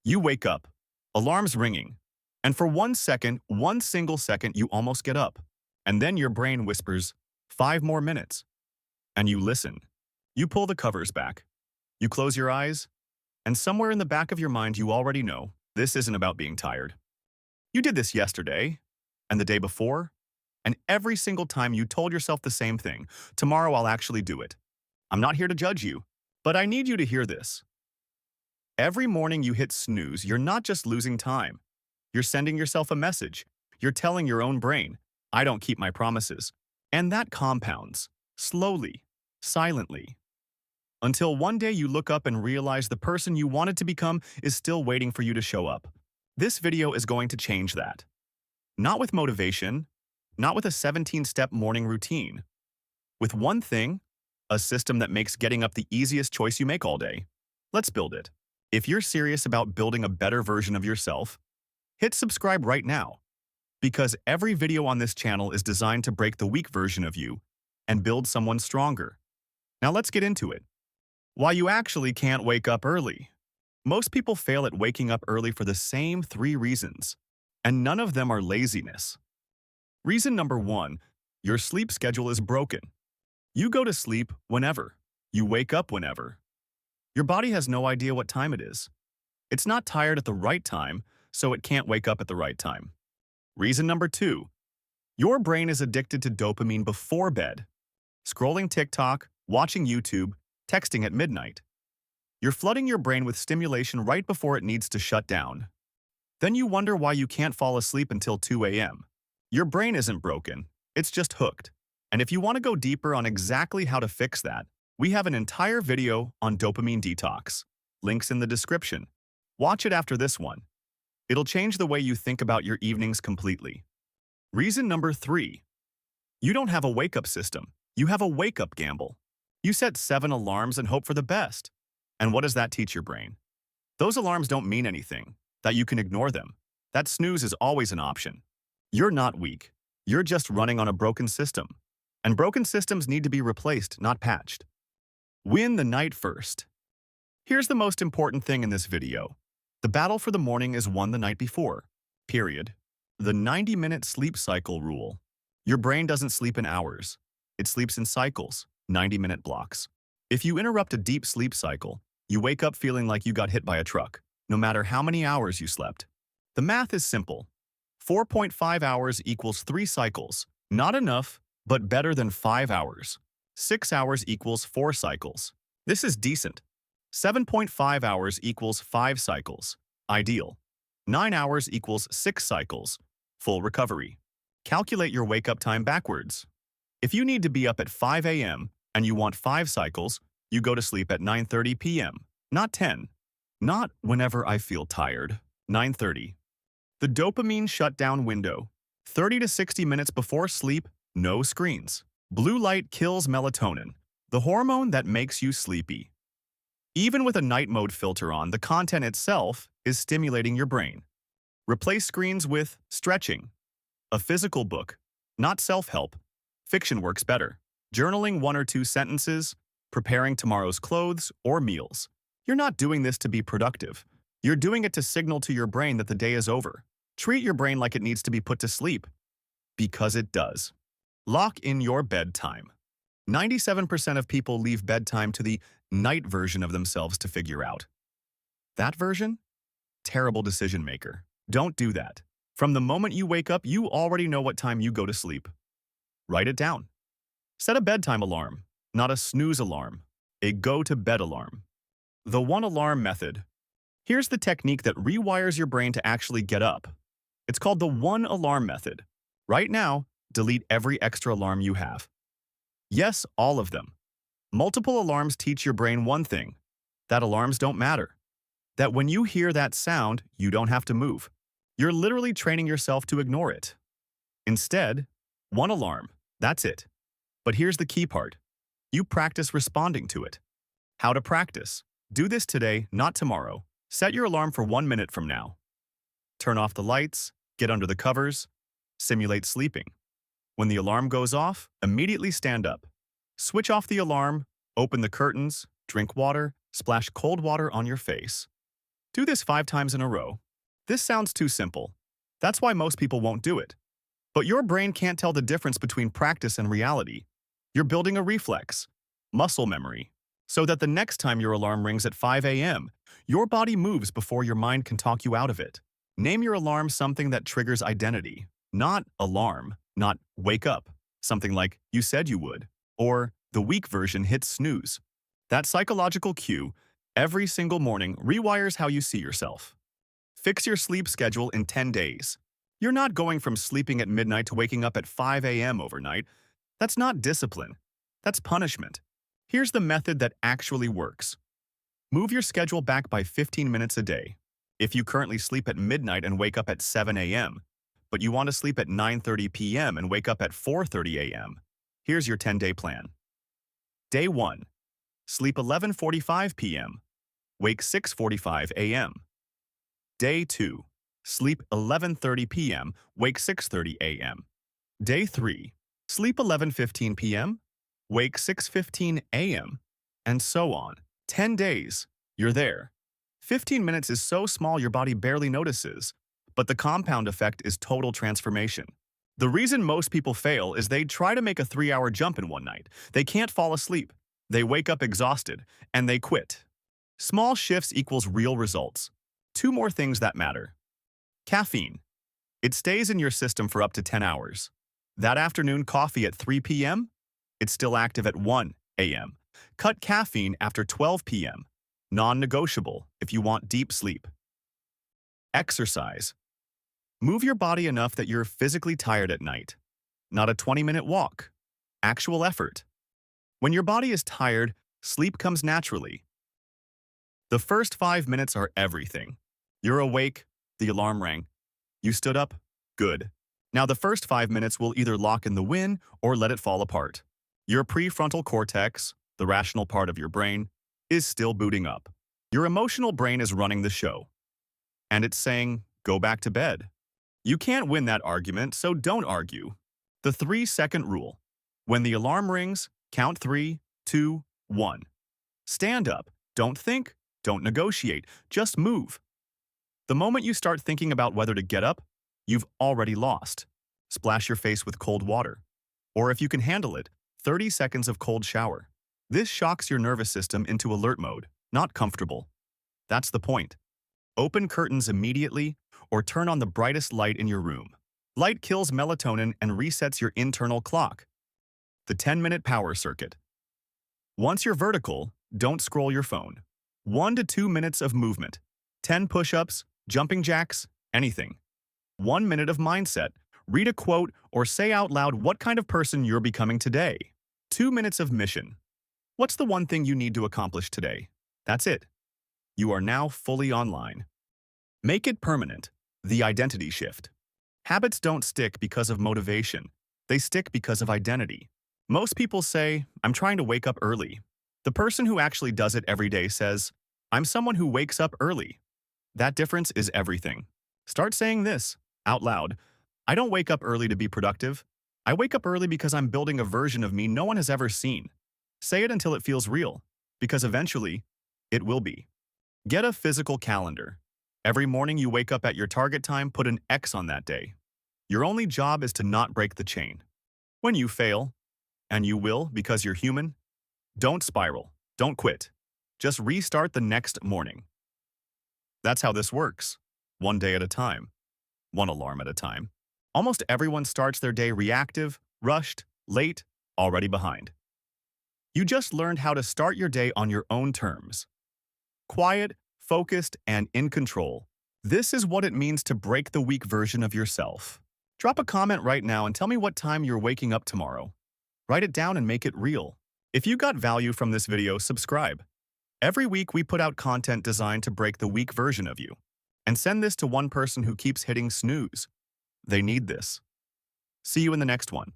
You wake up, alarm's ringing, and for 1 second, one single second, you almost get up. And then your brain whispers, 5 more minutes. And you listen. You pull the covers back. You close your eyes, and somewhere in the back of your mind you already know this isn't about being tired. You did this yesterday, and the day before, and every single time you told yourself the same thing. Tomorrow I'll actually do it. I'm not here to judge you, but I need you to hear this. Every morning you hit snooze, you're not just losing time. You're sending yourself a message. You're telling your own brain, I don't keep my promises. And that compounds, slowly, silently, until one day you look up and realize the person you wanted to become is still waiting for you to show up. This video is going to change that. Not with motivation, not with a 17-step morning routine. With one thing, a system that makes getting up the easiest choice you make all day. Let's build it. If you're serious about building a better version of yourself, hit subscribe right now. Because every video on this channel is designed to break the weak version of you and build someone stronger. Now let's get into it. Why you actually can't wake up early. Most people fail at waking up early for the same 3 reasons, and none of them are laziness. Reason number 1, your sleep schedule is broken. You go to sleep whenever. You wake up whenever. Your body has no idea what time it is. It's not tired at the right time, so it can't wake up at the right time. Reason number 2, your brain is addicted to dopamine before bed. Scrolling TikTok, watching YouTube, texting at midnight. You're flooding your brain with stimulation right before it needs to shut down. Then you wonder why you can't fall asleep until 2 a.m. Your brain isn't broken, it's just hooked. And if you want to go deeper on exactly how to fix that, we have an entire video on dopamine detox. Links in the description. Watch it after this one. It'll change the way you think about your evenings completely. Reason number 3, you don't have a wake-up system. You have a wake-up gamble. You set 7 alarms and hope for the best. And what does that teach your brain? Those alarms don't mean anything, that you can ignore them. That snooze is always an option. You're not weak. You're just running on a broken system. And broken systems need to be replaced, not patched. Win the night first. Here's the most important thing in this video. The battle for the morning is won the night before. Period. The 90-minute sleep cycle rule. Your brain doesn't sleep in hours. It sleeps in cycles, 90-minute blocks. If you interrupt a deep sleep cycle, you wake up feeling like you got hit by a truck, no matter how many hours you slept. The math is simple. 4.5 hours equals 3 cycles. Not enough, but better than 5 hours. 6 hours equals 4 cycles. This is decent. 7.5 hours equals 5 cycles. Ideal. 9 hours equals 6 cycles. Full recovery. Calculate your wake-up time backwards. If you need to be up at 5 a.m. and you want 5 cycles, you go to sleep at 9:30 p.m., not 10. Not whenever I feel tired. 9:30. The dopamine shutdown window. 30 to 60 minutes before sleep, no screens. Blue light kills melatonin, the hormone that makes you sleepy. Even with a night mode filter on, the content itself is stimulating your brain. Replace screens with stretching. A physical book, not self-help. Fiction works better. Journaling 1 or 2 sentences, preparing tomorrow's clothes or meals. You're not doing this to be productive. You're doing it to signal to your brain that the day is over. Treat your brain like it needs to be put to sleep. Because it does. Lock in your bedtime. 97% of people leave bedtime to the night version of themselves to figure out. That version? Terrible decision maker. Don't do that. From the moment you wake up, you already know what time you go to sleep. Write it down. Set a bedtime alarm, not a snooze alarm, a go-to-bed alarm. The 1 alarm method. Here's the technique that rewires your brain to actually get up. It's called the 1 alarm method. Right now, delete every extra alarm you have. Yes, all of them. Multiple alarms teach your brain one thing, that alarms don't matter. That when you hear that sound, you don't have to move. You're literally training yourself to ignore it. Instead, 1 alarm, that's it. But here's the key part. You practice responding to it. How to practice? Do this today, not tomorrow. Set your alarm for 1 minute from now. Turn off the lights, get under the covers, simulate sleeping. When the alarm goes off, immediately stand up. Switch off the alarm, open the curtains, drink water, splash cold water on your face. Do this 5 times in a row. This sounds too simple. That's why most people won't do it. But your brain can't tell the difference between practice and reality. You're building a reflex, muscle memory, so that the next time your alarm rings at 5 a.m., your body moves before your mind can talk you out of it. Name your alarm something that triggers identity, not alarm, not wake up, something like you said you would, or the weak version hits snooze. That psychological cue, every single morning, rewires how you see yourself. Fix your sleep schedule in 10 days. You're not going from sleeping at midnight to waking up at 5 a.m. overnight. That's not discipline. That's punishment. Here's the method that actually works. Move your schedule back by 15 minutes a day. If you currently sleep at midnight and wake up at 7 a.m., but you want to sleep at 9:30 p.m. and wake up at 4:30 a.m., here's your 10-day plan. Day 1. Sleep 11:45 p.m. Wake 6:45 a.m. Day 2. Sleep 11:30 p.m. Wake 6:30 a.m. Day 3. Sleep 11:15 p.m. Wake 6:15 a.m. And so on. 10 days. You're there. 15 minutes is so small your body barely notices, but the compound effect is total transformation. The reason most people fail is they try to make a 3-hour jump in one night. They can't fall asleep. They wake up exhausted, and they quit. Small shifts equals real results. 2 more things that matter. Caffeine. It stays in your system for up to 10 hours. That afternoon coffee at 3 p.m., it's still active at 1 a.m. Cut caffeine after 12 p.m. Non-negotiable if you want deep sleep. Exercise. Move your body enough that you're physically tired at night. Not a 20-minute walk. Actual effort. When your body is tired, sleep comes naturally. The first 5 minutes are everything. You're awake, the alarm rang. You stood up, good. Now the first 5 minutes will either lock in the win or let it fall apart. Your prefrontal cortex, the rational part of your brain, is still booting up. Your emotional brain is running the show. And it's saying, go back to bed. You can't win that argument, so don't argue. The 3-second rule. When the alarm rings, count 3, 2, 1. Stand up. Don't think. Don't negotiate. Just move. The moment you start thinking about whether to get up, you've already lost. Splash your face with cold water. Or if you can handle it, 30 seconds of cold shower. This shocks your nervous system into alert mode, not comfortable. That's the point. Open curtains immediately or turn on the brightest light in your room. Light kills melatonin and resets your internal clock. The 10-minute power circuit. Once you're vertical, don't scroll your phone. 1 to 2 minutes of movement. 10 push-ups, jumping jacks, anything. 1 minute of mindset. Read a quote or say out loud what kind of person you're becoming today. 2 minutes of mission. What's the one thing you need to accomplish today? That's it. You are now fully online. Make it permanent. The identity shift. Habits don't stick because of motivation. They stick because of identity. Most people say, I'm trying to wake up early. The person who actually does it every day says, I'm someone who wakes up early. That difference is everything. Start saying this out loud. I don't wake up early to be productive. I wake up early because I'm building a version of me no one has ever seen. Say it until it feels real, because eventually, it will be. Get a physical calendar. Every morning you wake up at your target time, put an X on that day. Your only job is to not break the chain. When you fail, and you will because you're human, don't spiral, don't quit. Just restart the next morning. That's how this works. 1 day at a time. 1 alarm at a time. Almost everyone starts their day reactive, rushed, late, already behind. You just learned how to start your day on your own terms. Quiet, focused, and in control. This is what it means to break the weak version of yourself. Drop a comment right now and tell me what time you're waking up tomorrow. Write it down and make it real. If you got value from this video, subscribe. Every week we put out content designed to break the weak version of you. And send this to one person who keeps hitting snooze. They need this. See you in the next one.